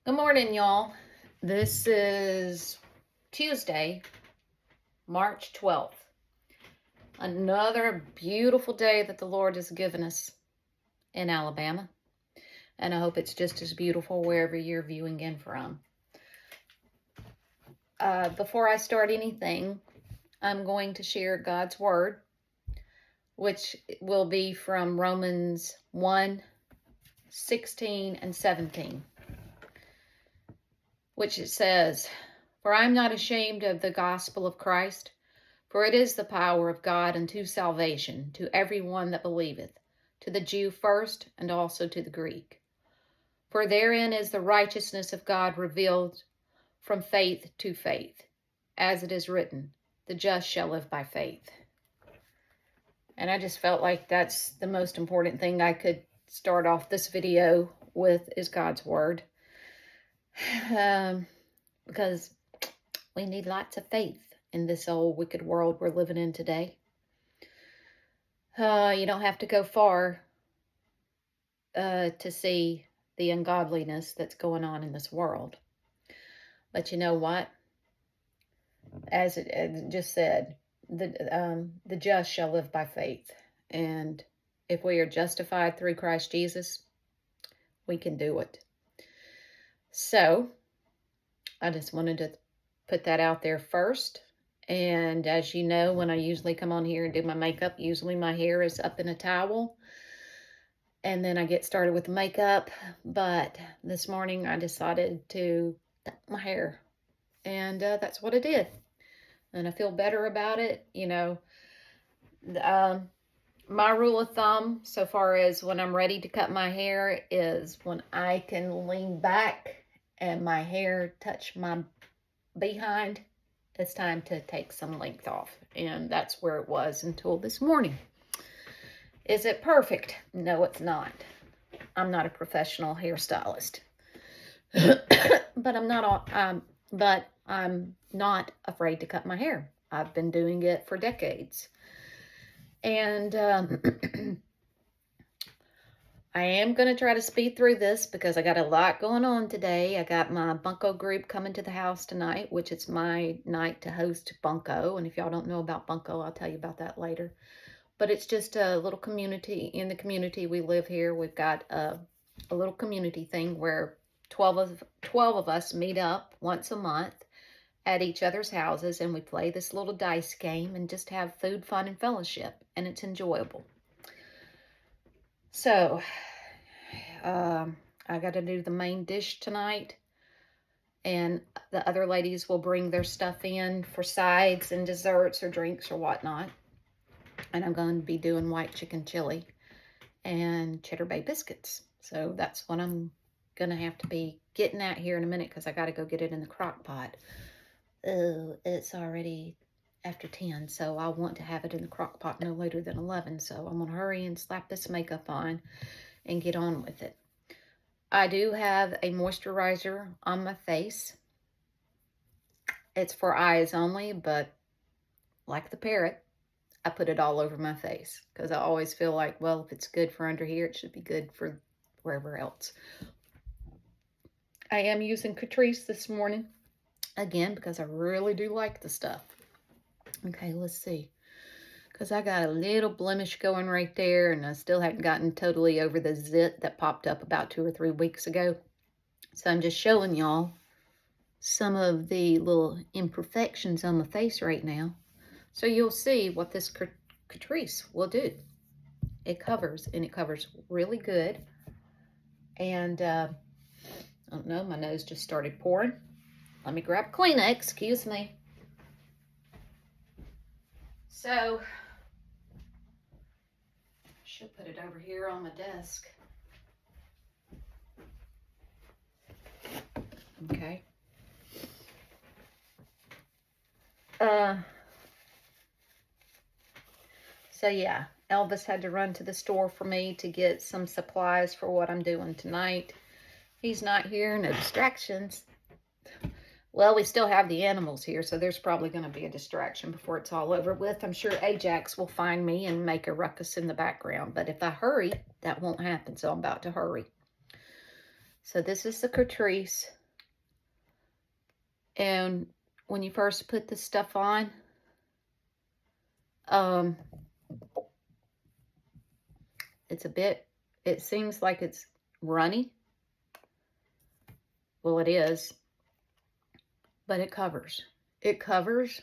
Good morning, y'all. This is Tuesday, March 12th. Another beautiful day that the Lord has given us in Alabama. And I hope it's just as beautiful wherever you're viewing in from. Before I start anything, I'm going to share God's Word, which will be from Romans 1:16 and 17. Which it says, "For I am not ashamed of the gospel of Christ, for it is the power of God unto salvation to every one that believeth, to the Jew first, and also to the Greek. For therein is the righteousness of God revealed from faith to faith, as it is written, the just shall live by faith." And I just felt like that's the most important thing I could start off this video with is God's Word. Because we need lots of faith in this old wicked world we're living in today. You don't have to go far to see the ungodliness that's going on in this world. But you know what? As it just said, the just shall live by faith. And if we are justified through Christ Jesus, we can do it. So, I just wanted to put that out there first. And as you know, when I usually come on here and do my makeup, usually my hair is up in a towel. And then I get started with the makeup. But this morning I decided to tuck my hair. And that's what I did. And I feel better about it. You know, my rule of thumb so far as when I'm ready to cut my hair is when I can lean back and my hair touch my behind, it's time to take some length off. And that's where it was until this morning. Is it perfect? No, it's not. I'm not a professional hairstylist. But I'm not afraid to cut my hair. I've been doing it for decades. And I am going to try to speed through this because I got a lot going on today. I got my Bunko group coming to the house tonight, which it's my night to host Bunko. And if y'all don't know about Bunko, I'll tell you about that later. But it's just a little community. In the community we live here, we've got a little community thing where 12 of us meet up once a month at each other's houses, and we play this little dice game and just have food, fun, and fellowship. And it's enjoyable. So, I got to do the main dish tonight, and the other ladies will bring their stuff in for sides and desserts or drinks or whatnot. And I'm going to be doing white chicken chili and cheddar bay biscuits. So that's what I'm going to have to be getting at here in a minute because I got to go get it in the crock pot. Oh, it's already after 10, so I want to have it in the crock pot no later than 11. So I'm going to hurry and slap this makeup on and get on with it. I do have a moisturizer on my face. It's for eyes only, but like the parrot, I put it all over my face because I always feel like, well, if it's good for under here, it should be good for wherever else. I am using Catrice this morning, again, because I really do like the stuff. Okay, let's see. Because I got a little blemish going right there, and I still haven't gotten totally over the zit that popped up about 2 or 3 weeks ago. So I'm just showing y'all some of the little imperfections on my face right now. So you'll see what this Catrice will do. It covers, and it covers really good. And I don't know, my nose just started pouring. Let me grab Kleenex, excuse me. So, I should put it over here on my desk. Okay. So yeah, Elvis had to run to the store for me to get some supplies for what I'm doing tonight. He's not here, no distractions. Well, we still have the animals here, so there's probably going to be a distraction before it's all over with. I'm sure Ajax will find me and make a ruckus in the background, but if I hurry, that won't happen, so I'm about to hurry. So this is the Catrice. And when you first put this stuff on, it seems like it's runny. Well, it is, but it covers. It covers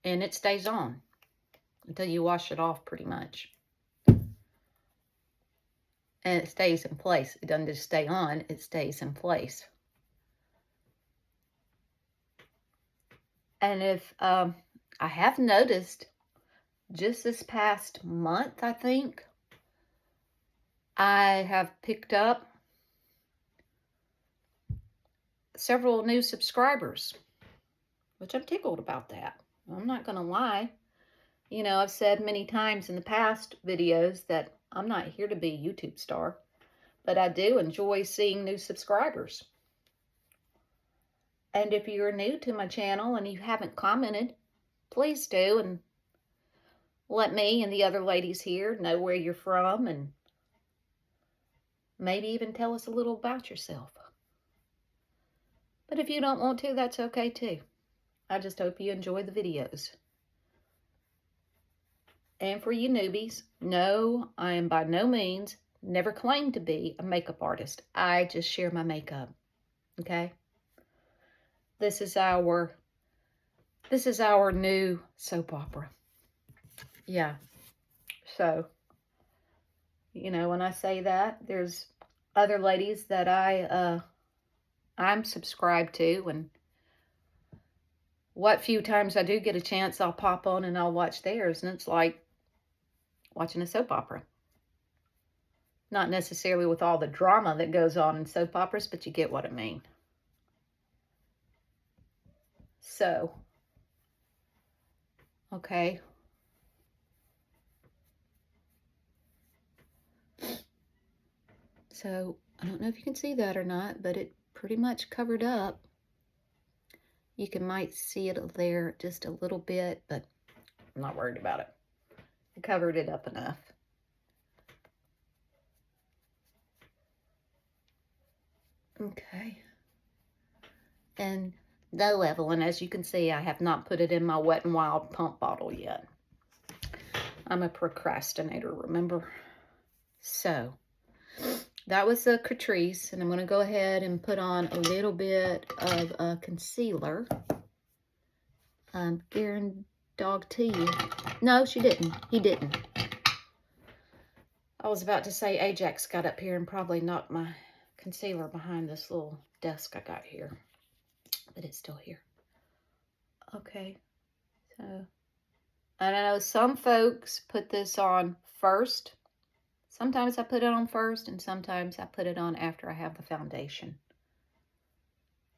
and it stays on until you wash it off pretty much. And it stays in place. It doesn't just stay on, it stays in place. And if I have noticed just this past month, I think, I have picked up several new subscribers, which I'm tickled about that. I'm not going to lie. You know, I've said many times in the past videos that I'm not here to be a YouTube star, but I do enjoy seeing new subscribers. And if you're new to my channel and you haven't commented, please do, and let me and the other ladies here know where you're from, and maybe even tell us a little about yourself. But if you don't want to, that's okay too. I just hope you enjoy the videos. And for you newbies, no, I am by no means, never claimed to be a makeup artist. I just share my makeup, okay? This is our new soap opera. Yeah, so, you know, when I say that, there's other ladies that I'm subscribed to, and what few times I do get a chance, I'll pop on and I'll watch theirs, and it's like watching a soap opera. Not necessarily with all the drama that goes on in soap operas, but you get what I mean. So, okay. So, I don't know if you can see that or not, but it pretty much covered up. You might see it there just a little bit, but I'm not worried about it. I covered it up enough. Okay. And no leveling, as you can see, I have not put it in my Wet n Wild pump bottle yet. I'm a procrastinator, remember? So, that was the Catrice, and I'm going to go ahead and put on a little bit of concealer. Garen dog to you. No, she didn't. He didn't. I was about to say Ajax got up here and probably knocked my concealer behind this little desk I got here. But it's still here. Okay. So, I know some folks put this on first. Sometimes I put it on first, and sometimes I put it on after I have the foundation.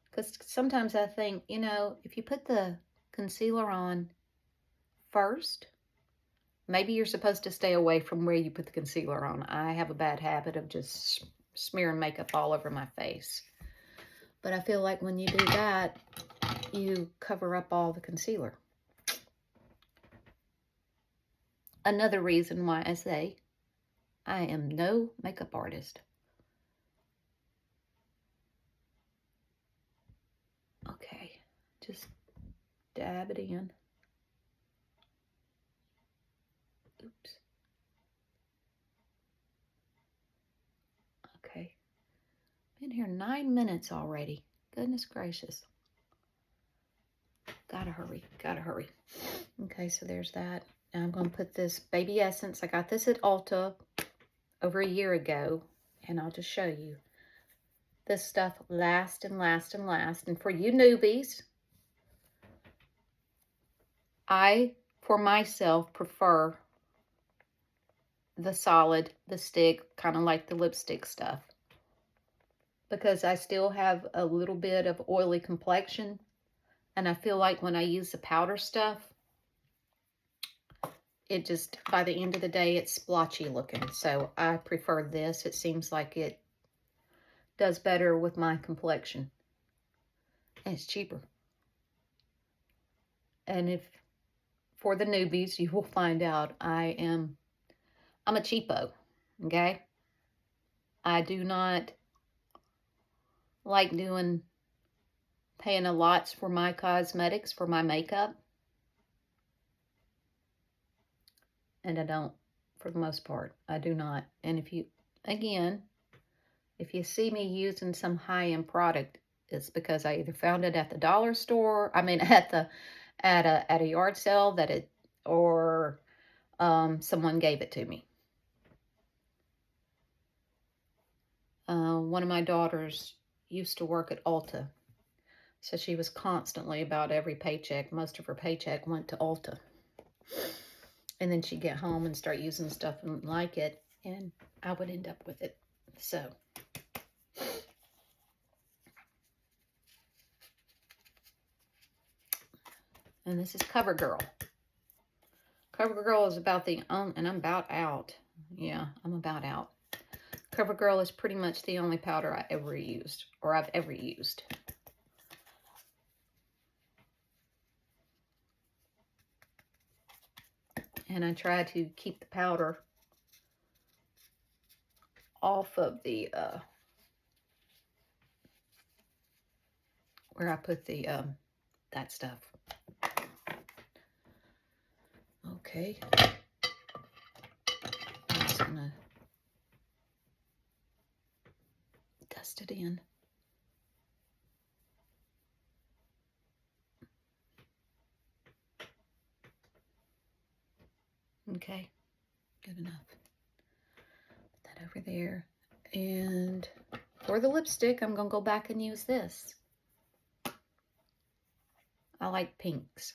Because sometimes I think, you know, if you put the concealer on first, maybe you're supposed to stay away from where you put the concealer on. I have a bad habit of just smearing makeup all over my face. But I feel like when you do that, you cover up all the concealer. Another reason why I say I am no makeup artist. Okay, just dab it in. Oops. Okay. Been here 9 minutes already. Goodness gracious. Gotta hurry, gotta hurry. Okay, so there's that. Now I'm going to put this Baby Essence. I got this at Ulta over a year ago, and I'll just show you. This stuff lasts and lasts and lasts. And for you newbies, I, for myself, prefer the solid, the stick, kind of like the lipstick stuff. Because I still have a little bit of oily complexion. And I feel like when I use the powder stuff, it just, by the end of the day, it's splotchy looking. So I prefer this. It seems like it does better with my complexion. And it's cheaper. And if, for the newbies, you will find out I'm a cheapo, okay? I do not like paying a lot for my cosmetics, for my makeup. And I don't, for the most part. I do not. And if you see me using some high-end product, it's because I either found it at the dollar store, I mean at a yard sale or someone gave it to me. One of my daughters used to work at Ulta. So she was constantly, about every paycheck, most of her paycheck went to Ulta. And then she'd get home and start using stuff and like it, and I would end up with it. So, and this is CoverGirl. CoverGirl is about the only, and I'm about out. Yeah, I'm about out. CoverGirl is pretty much the only powder I've ever used. And I try to keep the powder off of the, where I put the, that stuff. Okay. I'm just gonna dust it in. Okay, good enough. Put that over there. And for the lipstick, I'm gonna go back and use this. I like pinks.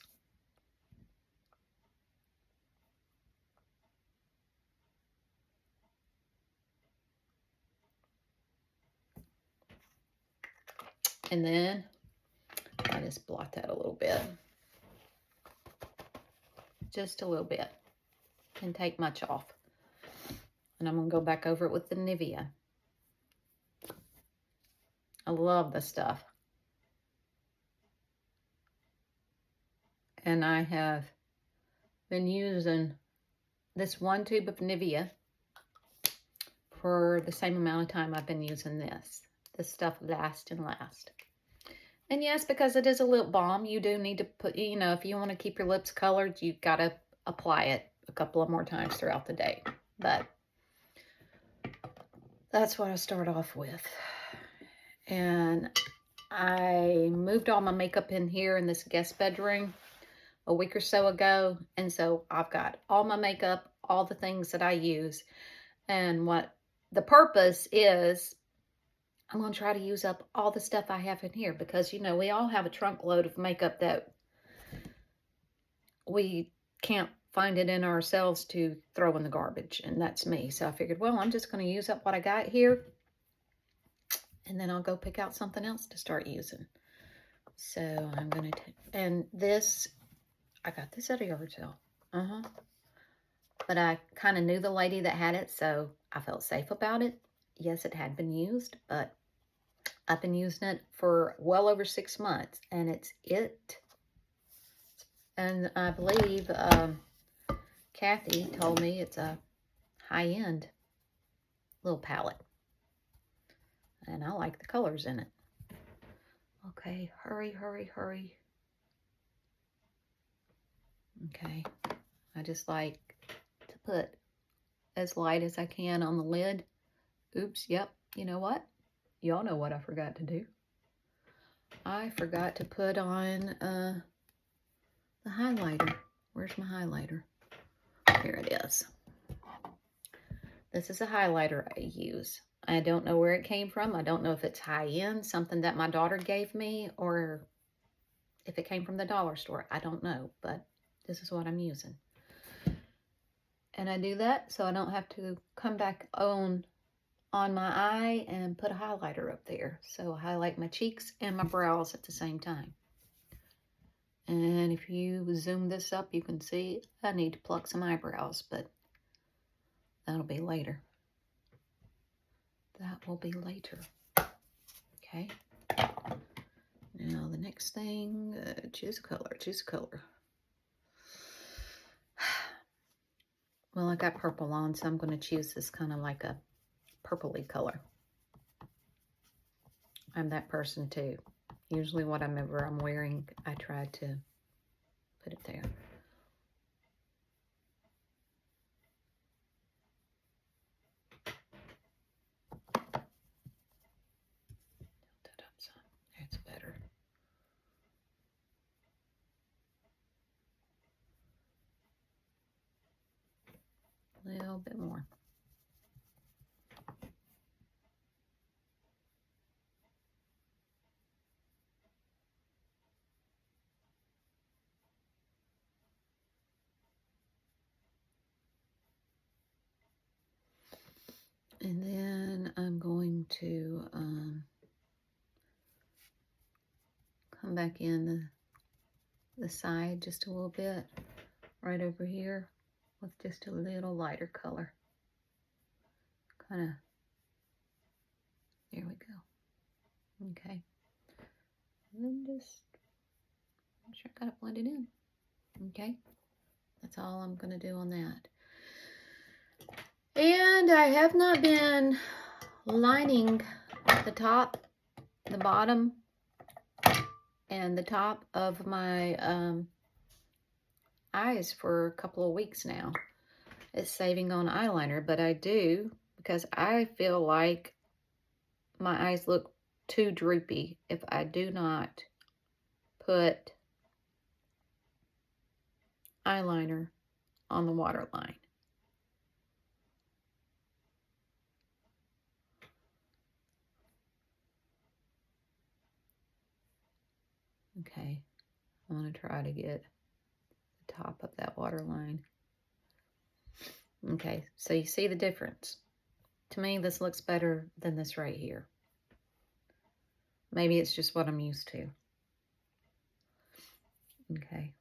And then I just blot that a little bit. Just a little bit. Didn't take much off. And I'm going to go back over it with the Nivea. I love this stuff. And I have been using this one tube of Nivea for the same amount of time I've been using this. This stuff lasts and lasts. And yes, because it is a lip balm, you do need to put, you know, if you want to keep your lips colored, you've got to apply it a couple of more times throughout the day. But that's what I start off with. And I moved all my makeup in here in this guest bedroom a week or so ago. And so I've got all my makeup, all the things that I use. And what the purpose is, I'm going to try to use up all the stuff I have in here because, you know, we all have a trunk load of makeup that we can't find it in ourselves to throw in the garbage. And that's me. So I figured, well, I'm just going to use up what I got here. And then I'll go pick out something else to start using. So I'm going to take, and this, I got this at a yard sale. But I kind of knew the lady that had it, so I felt safe about it. Yes, it had been used, but I've been using it for well over 6 months, and it's it. And I believe Kathy told me it's a high-end little palette. And I like the colors in it. Okay, hurry, hurry, hurry. Okay, I just like to put as light as I can on the lid. Oops, yep, you know what? Y'all know what I forgot to do. I forgot to put on the highlighter. Where's my highlighter? Here it is. This is a highlighter I use. I don't know where it came from. I don't know if it's high-end, something that my daughter gave me, or if it came from the dollar store. I don't know, but this is what I'm using. And I do that so I don't have to come back on my eye and put a highlighter up there. So I highlight my cheeks and my brows at the same time. And if you zoom this up, you can see I need to pluck some eyebrows, but that'll be later. That will be later. Okay. Now the next thing, choose a color, choose a color. Well, I got purple on, so I'm going to choose this kind of like a purpley color. I'm that person too. Usually whatever I'm wearing, I try to put it there. That up some. That's better. A little bit more. And then I'm going to come back in the side just a little bit, right over here, with just a little lighter color. Kind of, there we go. Okay. And then just, I'm sure I got it blended in. Okay. That's all I'm going to do on that. And I have not been lining the top, the bottom, and the top of my eyes for a couple of weeks now. It's saving on eyeliner, but I do because I feel like my eyes look too droopy if I do not put eyeliner on the waterline. Okay, I'm going to try to get the top of that waterline. Okay, so you see the difference. To me, this looks better than this right here. Maybe it's just what I'm used to. Okay.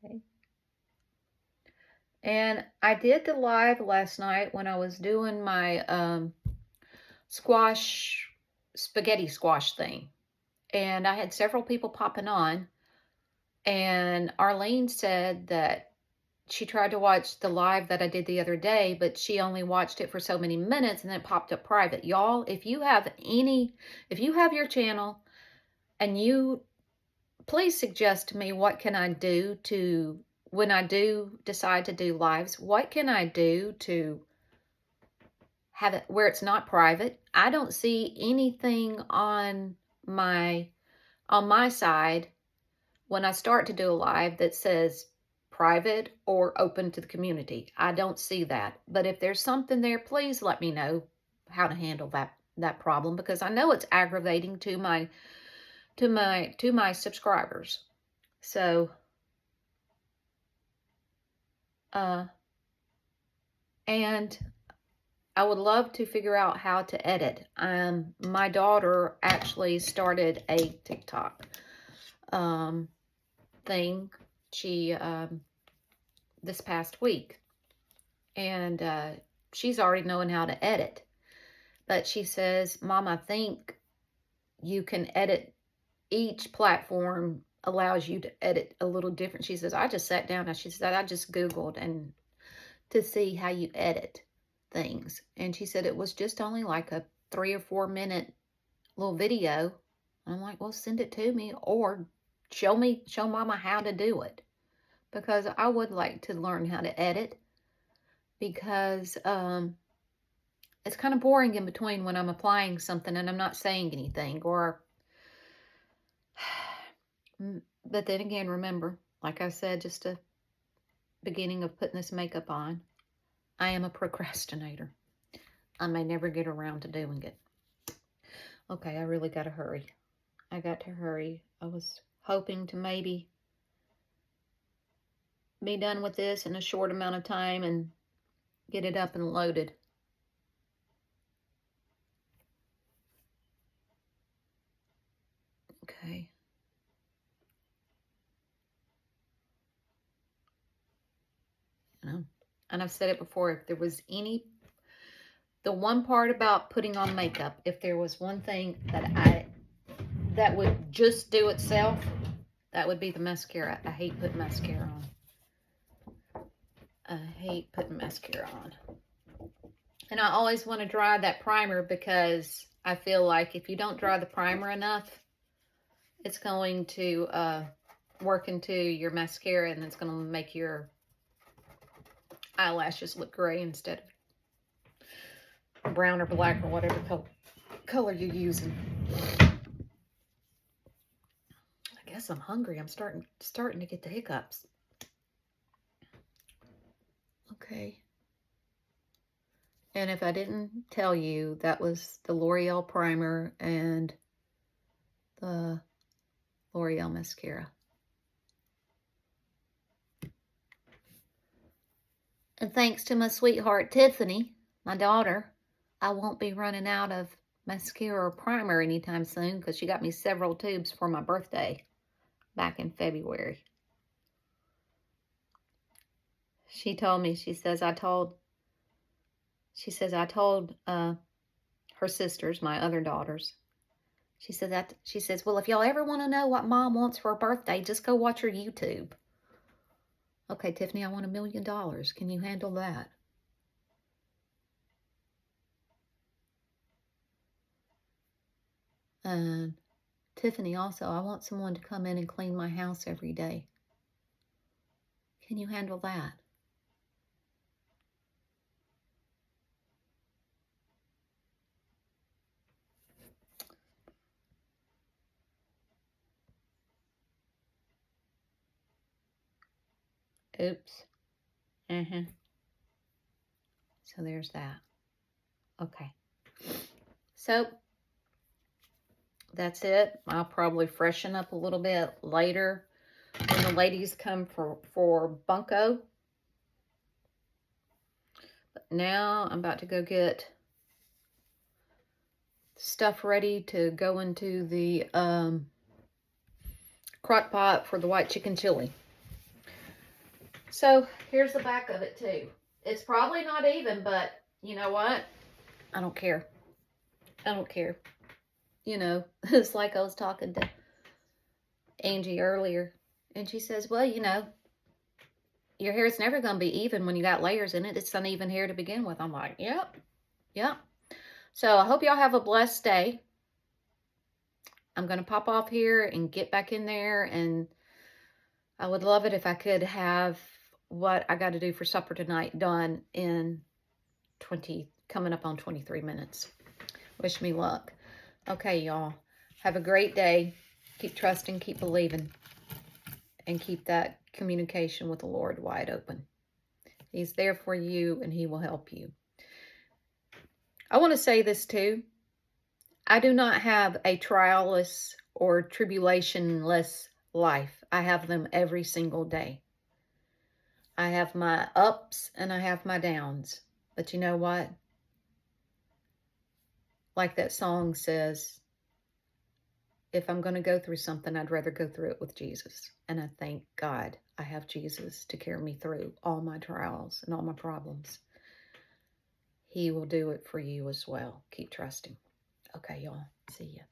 Okay. And I did the live last night when I was doing my spaghetti squash thing. And I had several people popping on. And Arlene said that she tried to watch the live that I did the other day, but she only watched it for so many minutes and then it popped up private. Y'all, if you have your channel and you, please suggest to me what can I do to, when I do decide to do lives, what can I do to have it where it's not private? I don't see anything on my side when I start to do a live that says private or open to the community. I don't see that. But if there's something there, please let me know how to handle that problem, because I know it's aggravating to my subscribers. So and I would love to figure out how to edit. My daughter actually started a TikTok thing. She this past week, and she's already knowing how to edit. But she says, Mom, I think you can edit. Each platform allows you to edit a little different. She says, I just sat down and she said, I just Googled and to see how you edit things. And she said it was just only like a 3 or 4 minute little video. I'm like, well, send it to me or show Mama how to do it, because I would like to learn how to edit, because it's kind of boring in between when I'm applying something and I'm not saying anything, or but then again, remember, like I said, just a beginning of putting this makeup on, I am a procrastinator. I may never get around to doing it. Okay, I really got to hurry. I got to hurry. I was hoping to maybe be done with this in a short amount of time and get it up and loaded. Okay. And I've said it before, if there was the one part about putting on makeup, if there was one thing that would just do itself, that would be the mascara. I hate putting mascara on. I hate putting mascara on. And I always want to dry that primer because I feel like if you don't dry the primer enough, it's going to work into your mascara and it's going to make your eyelashes look gray instead of brown or black or whatever color you're using. I guess I'm hungry. I'm starting to get the hiccups. Okay. And if I didn't tell you, that was the L'Oreal primer and the L'Oreal mascara. And thanks to my sweetheart Tiffany, my daughter, I won't be running out of mascara or primer anytime soon because she got me several tubes for my birthday back in February. She told me, she says I told her sisters, my other daughters. She says, well, if y'all ever want to know what Mom wants for her birthday, just go watch her YouTube. Okay, Tiffany, I want $1 million. Can you handle that? And Tiffany, also, I want someone to come in and clean my house every day. Can you handle that? Oops. So there's that. Okay. So that's it. I'll probably freshen up a little bit later when the ladies come for Bunko. But now I'm about to go get stuff ready to go into the crock pot for the white chicken chili. So here's the back of it too. It's probably not even, but you know what? I don't care. I don't care. You know, it's like I was talking to Angie earlier, and she says, well, you know, your hair is never going to be even when you got layers in it. It's uneven hair to begin with. I'm like, yep. So I hope y'all have a blessed day. I'm going to pop off here and get back in there, and I would love it if I could have what I got to do for supper tonight done in coming up on 23 minutes. Wish me luck. Okay, y'all. Have a great day. Keep trusting, keep believing, and keep that communication with the Lord wide open. He's there for you, and He will help you. I want to say this too. I do not have a trialless or tribulationless life. I have them every single day. I have my ups and I have my downs. But you know what? Like that song says, if I'm going to go through something, I'd rather go through it with Jesus. And I thank God I have Jesus to carry me through all my trials and all my problems. He will do it for you as well. Keep trusting. Okay, y'all. See ya.